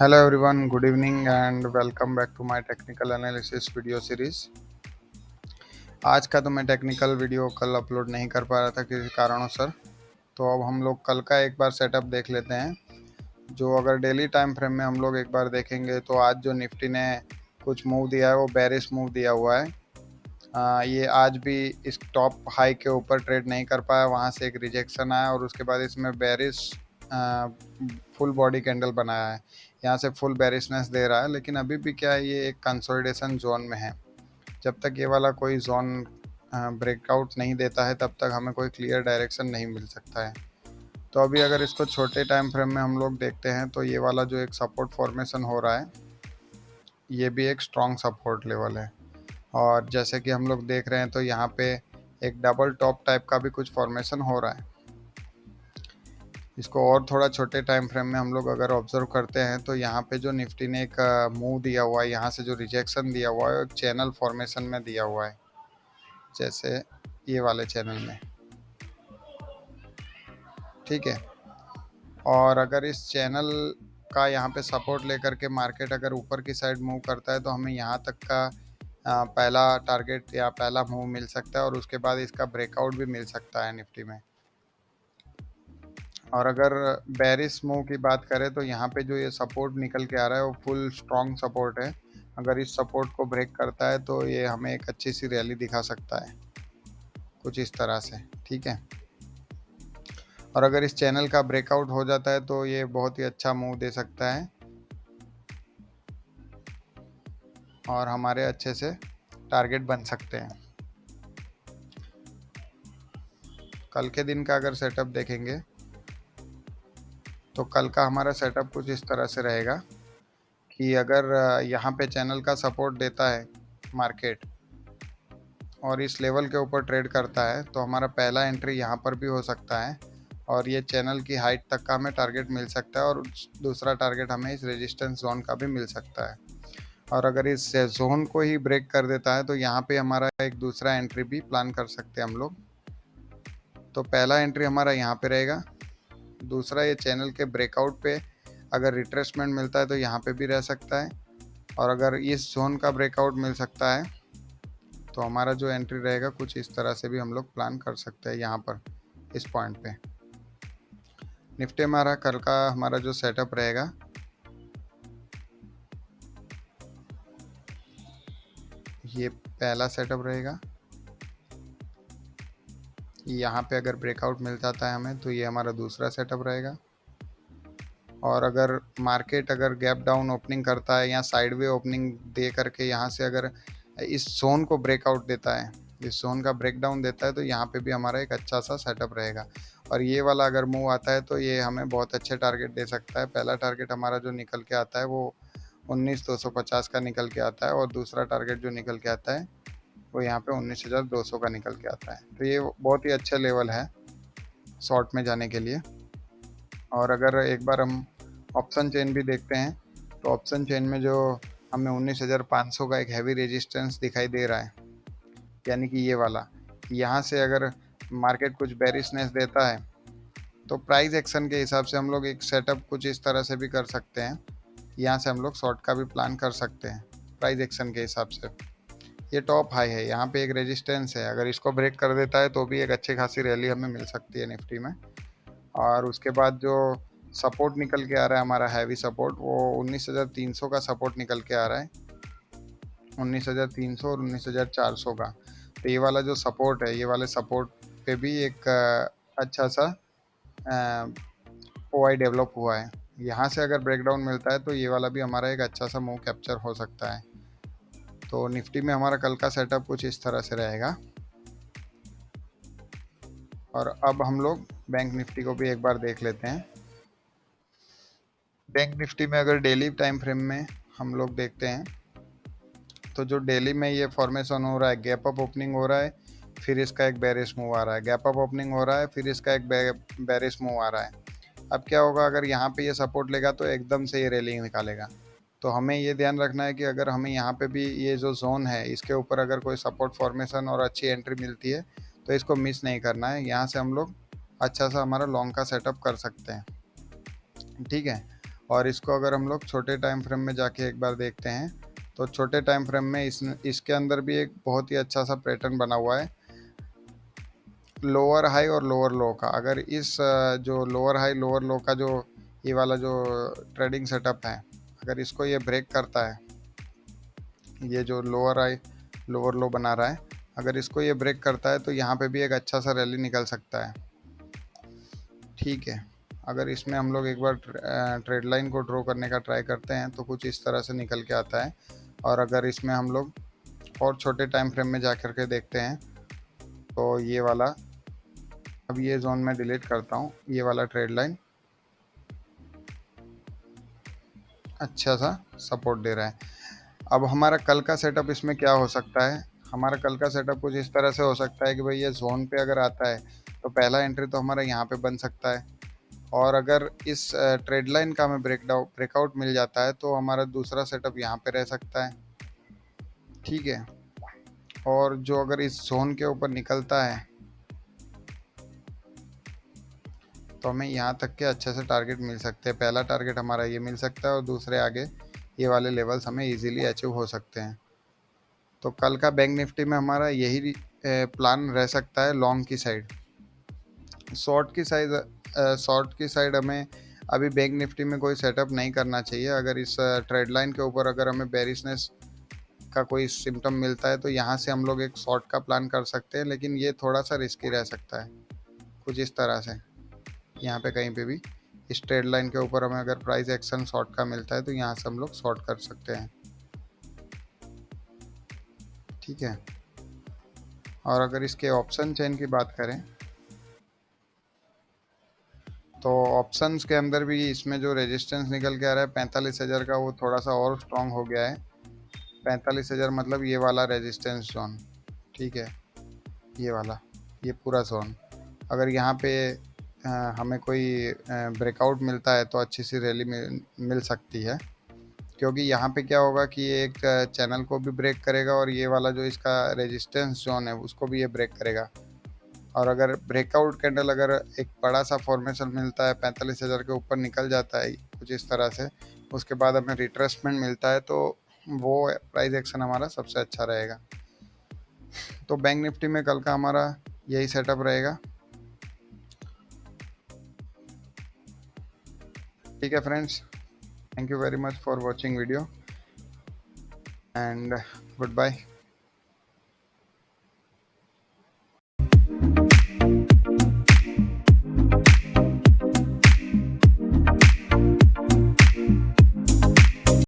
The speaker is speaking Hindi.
Hello everyone, good evening and welcome back to my technical analysis video series। आज का तो मैं टेक्निकल वीडियो कल अपलोड नहीं कर पा रहा था किसी कारणों। तो अब हम लोग कल का एक बार सेटअप देख लेते हैं। जो अगर डेली टाइम फ्रेम में हम लोग एक बार देखेंगे तो आज जो निफ्टी ने कुछ मूव दिया है वो बेरिश मूव दिया हुआ है। ये आज भी इस टॉप हाई के ऊपर ट्रेड नहीं कर पाया, वहाँ से एक रिजेक्शन आया और उसके बाद इसमें बेरिश फुल बॉडी कैंडल बनाया है। यहाँ से फुल बेरिशनेस दे रहा है, लेकिन अभी भी क्या है, ये एक कंसोलिडेशन जोन में है। जब तक ये वाला कोई जोन ब्रेकआउट नहीं देता है तब तक हमें कोई क्लियर डायरेक्शन नहीं मिल सकता है। तो अभी अगर इसको छोटे टाइम फ्रेम में हम लोग देखते हैं तो ये वाला जो एक सपोर्ट फॉर्मेशन हो रहा है, ये भी एक स्ट्रॉन्ग सपोर्ट लेवल है। और जैसे कि हम लोग देख रहे हैं तो यहाँ पे एक डबल टॉप टाइप का भी कुछ फॉर्मेशन हो रहा है। इसको और थोड़ा छोटे टाइम फ्रेम में हम लोग अगर ऑब्जर्व करते हैं तो यहाँ पे जो निफ्टी ने एक मूव दिया हुआ है, यहाँ से जो रिजेक्शन दिया हुआ है एक चैनल फॉर्मेशन में दिया हुआ है, जैसे ये वाले चैनल में, ठीक है। और अगर इस चैनल का यहाँ पे सपोर्ट लेकर के मार्केट अगर ऊपर की साइड मूव करता है तो हमें यहाँ तक का पहला टारगेट या पहला मूव मिल सकता है और उसके बाद इसका ब्रेकआउट भी मिल सकता है निफ्टी में। और अगर बेरिश मूव की बात करें तो यहाँ पे जो ये सपोर्ट निकल के आ रहा है वो फुल स्ट्रॉन्ग सपोर्ट है। अगर इस सपोर्ट को ब्रेक करता है तो ये हमें एक अच्छी सी रैली दिखा सकता है, कुछ इस तरह से, ठीक है। और अगर इस चैनल का ब्रेकआउट हो जाता है तो ये बहुत ही अच्छा मूव दे सकता है और हमारे अच्छे से टारगेट बन सकते हैं। कल के दिन का अगर सेटअप देखेंगे तो कल का हमारा सेटअप कुछ इस तरह से रहेगा कि अगर यहाँ पे चैनल का सपोर्ट देता है मार्केट और इस लेवल के ऊपर ट्रेड करता है तो हमारा पहला एंट्री यहाँ पर भी हो सकता है और ये चैनल की हाइट तक का हमें टारगेट मिल सकता है और दूसरा टारगेट हमें इस रेजिस्टेंस जोन का भी मिल सकता है। और अगर इस जोन को ही ब्रेक कर देता है तो यहाँ पे हमारा एक दूसरा एंट्री भी प्लान कर सकते हैं हम लोग। तो पहला एंट्री हमारा यहाँ पे रहेगा, दूसरा ये चैनल के ब्रेकआउट पे अगर रिट्रेसमेंट मिलता है तो यहाँ पे भी रह सकता है और अगर इस जोन का ब्रेकआउट मिल सकता है तो हमारा जो एंट्री रहेगा कुछ इस तरह से भी हम लोग प्लान कर सकते हैं। यहाँ पर इस पॉइंट पे निफ्टी हमारा कल का हमारा जो सेटअप रहेगा, ये पहला सेटअप रहेगा। यहाँ पे अगर ब्रेकआउट मिल जाता है हमें तो ये हमारा दूसरा सेटअप रहेगा। और अगर मार्केट अगर गैप डाउन ओपनिंग करता है या साइडवे ओपनिंग दे करके यहाँ से अगर इस जोन को ब्रेकआउट देता है, इस जोन का ब्रेकडाउन देता है तो यहाँ पे भी हमारा एक अच्छा सा सेटअप रहेगा। और ये वाला अगर मूव आता है तो ये हमें बहुत अच्छे टारगेट दे सकता है। पहला टारगेट हमारा जो निकल के आता है वो 19,250 का निकल के आता है और दूसरा टारगेट जो निकल के आता है वो यहाँ पे 19,200 का निकल के आता है। तो ये बहुत ही अच्छा लेवल है शॉर्ट में जाने के लिए। और अगर एक बार हम ऑप्शन चेन भी देखते हैं तो ऑप्शन चेन में जो हमें 19,500 का एक हैवी रेजिस्टेंस दिखाई दे रहा है, यानी कि ये वाला, यहाँ से अगर मार्केट कुछ बेरिशनेस देता है तो प्राइस एक्शन के हिसाब से हम लोग एक सेटअप कुछ इस तरह से भी कर सकते हैं। यहाँ से हम लोग शॉर्ट का भी प्लान कर सकते हैं प्राइस एक्शन के हिसाब से। ये टॉप हाई है, यहाँ पे एक रेजिस्टेंस है, अगर इसको ब्रेक कर देता है तो भी एक अच्छी खासी रैली हमें मिल सकती है निफ्टी में। और उसके बाद जो सपोर्ट निकल के आ रहा है हमारा हैवी सपोर्ट, वो 19,300 का सपोर्ट निकल के आ रहा है, 19,300 और 19,400 का। तो ये वाला जो सपोर्ट है, ये वाले सपोर्ट पे भी एक अच्छा सा ओआई डेवलप हुआ है। यहाँ से अगर ब्रेकडाउन मिलता है तो ये वाला भी हमारा एक अच्छा सा मूव कैप्चर हो सकता है। तो निफ्टी में हमारा कल का सेटअप कुछ इस तरह से रहेगा। और अब हम लोग बैंक निफ्टी को भी एक बार देख लेते हैं। बैंक निफ्टी में अगर डेली टाइम फ्रेम में हम लोग देखते हैं तो जो डेली में ये फॉर्मेशन हो रहा है, गैप अप ओपनिंग हो रहा है, फिर इसका एक बेरिश मूव आ रहा है, गैप अप ओपनिंग हो रहा है, फिर इसका एक बेरिश मूव आ रहा है। अब क्या होगा, अगर यहाँ पे ये सपोर्ट लेगा तो एकदम से ये रैली निकालेगा। तो हमें ये ध्यान रखना है कि अगर हमें यहाँ पे भी ये जो जोन है इसके ऊपर अगर कोई सपोर्ट फॉर्मेशन और अच्छी एंट्री मिलती है तो इसको मिस नहीं करना है। यहाँ से हम लोग अच्छा सा हमारा लॉन्ग का सेटअप कर सकते हैं, ठीक है। और इसको अगर हम लोग छोटे टाइम फ्रेम में जाके एक बार देखते हैं तो छोटे टाइम फ्रेम में इसके अंदर भी एक बहुत ही अच्छा सा पैटर्न बना हुआ है लोअर हाई और लोअर लो का। अगर इस जो लोअर हाई लोअर लो का जो ये वाला जो ट्रेडिंग सेटअप है, अगर इसको ये ब्रेक करता है, ये जो लोअर हाई लोअर लो बना रहा है, अगर इसको ये ब्रेक करता है तो यहाँ पे भी एक अच्छा सा रैली निकल सकता है। ठीक है, अगर इसमें हम लोग एक बार ट्रेड लाइन को ड्रॉ करने का ट्राई करते हैं तो कुछ इस तरह से निकल के आता है। और अगर इसमें हम लोग और छोटे टाइम फ्रेम में जा कर के देखते हैं तो ये वाला, अब ये जोन में डिलीट करता हूँ, ये वाला ट्रेड लाइन अच्छा सा सपोर्ट दे रहा है। अब हमारा कल का सेटअप इसमें क्या हो सकता है, हमारा कल का सेटअप कुछ इस तरह से हो सकता है कि भाई ये जोन पे अगर आता है तो पहला एंट्री तो हमारा यहाँ पे बन सकता है, और अगर इस ट्रेड लाइन का हमें ब्रेकआउट मिल जाता है तो हमारा दूसरा सेटअप यहाँ पे रह सकता है। ठीक है, और जो अगर इस जोन के ऊपर निकलता है तो हमें यहाँ तक के अच्छे से टारगेट मिल सकते हैं। पहला टारगेट हमारा ये मिल सकता है और दूसरे आगे ये वाले लेवल्स हमें इजीली अचीव हो सकते हैं। तो कल का बैंक निफ्टी में हमारा यही प्लान रह सकता है लॉन्ग की साइड। शॉर्ट की साइड हमें अभी बैंक निफ्टी में कोई सेटअप नहीं करना चाहिए। अगर इस ट्रेड लाइन के ऊपर अगर हमें बेरिशनेस का कोई सिम्टम मिलता है तो यहाँ से हम लोग एक शॉर्ट का प्लान कर सकते हैं, लेकिन ये थोड़ा सा रिस्की रह सकता है कुछ इस तरह से। यहाँ पे कहीं पे भी इस ट्रेड लाइन के ऊपर हमें अगर प्राइस एक्शन शॉर्ट का मिलता है तो यहाँ से हम लोग शॉर्ट कर सकते हैं। ठीक है, और अगर इसके ऑप्शन चेन की बात करें तो ऑप्शंस के अंदर भी इसमें जो रेजिस्टेंस निकल के आ रहा है 45,000 का, वो थोड़ा सा और स्ट्रांग हो गया है। 45,000 मतलब ये वाला रेजिस्टेंस जोन। ठीक है, ये वाला, ये पूरा जोन, अगर यहाँ पे हमें कोई ब्रेकआउट मिलता है तो अच्छी सी रैली मिल सकती है, क्योंकि यहाँ पे क्या होगा कि ये एक चैनल को भी ब्रेक करेगा और ये वाला जो इसका रेजिस्टेंस जोन है उसको भी ये ब्रेक करेगा। और अगर ब्रेकआउट कैंडल अगर एक बड़ा सा फॉर्मेशन मिलता है 45,000 के ऊपर निकल जाता है कुछ इस तरह से, उसके बाद हमें रिट्रेसमेंट मिलता है तो वो प्राइस एक्शन हमारा सबसे अच्छा रहेगा। तो बैंक निफ्टी में कल का हमारा यही सेटअप रहेगा। ठीक है friends, thank you very much for watching video and good bye.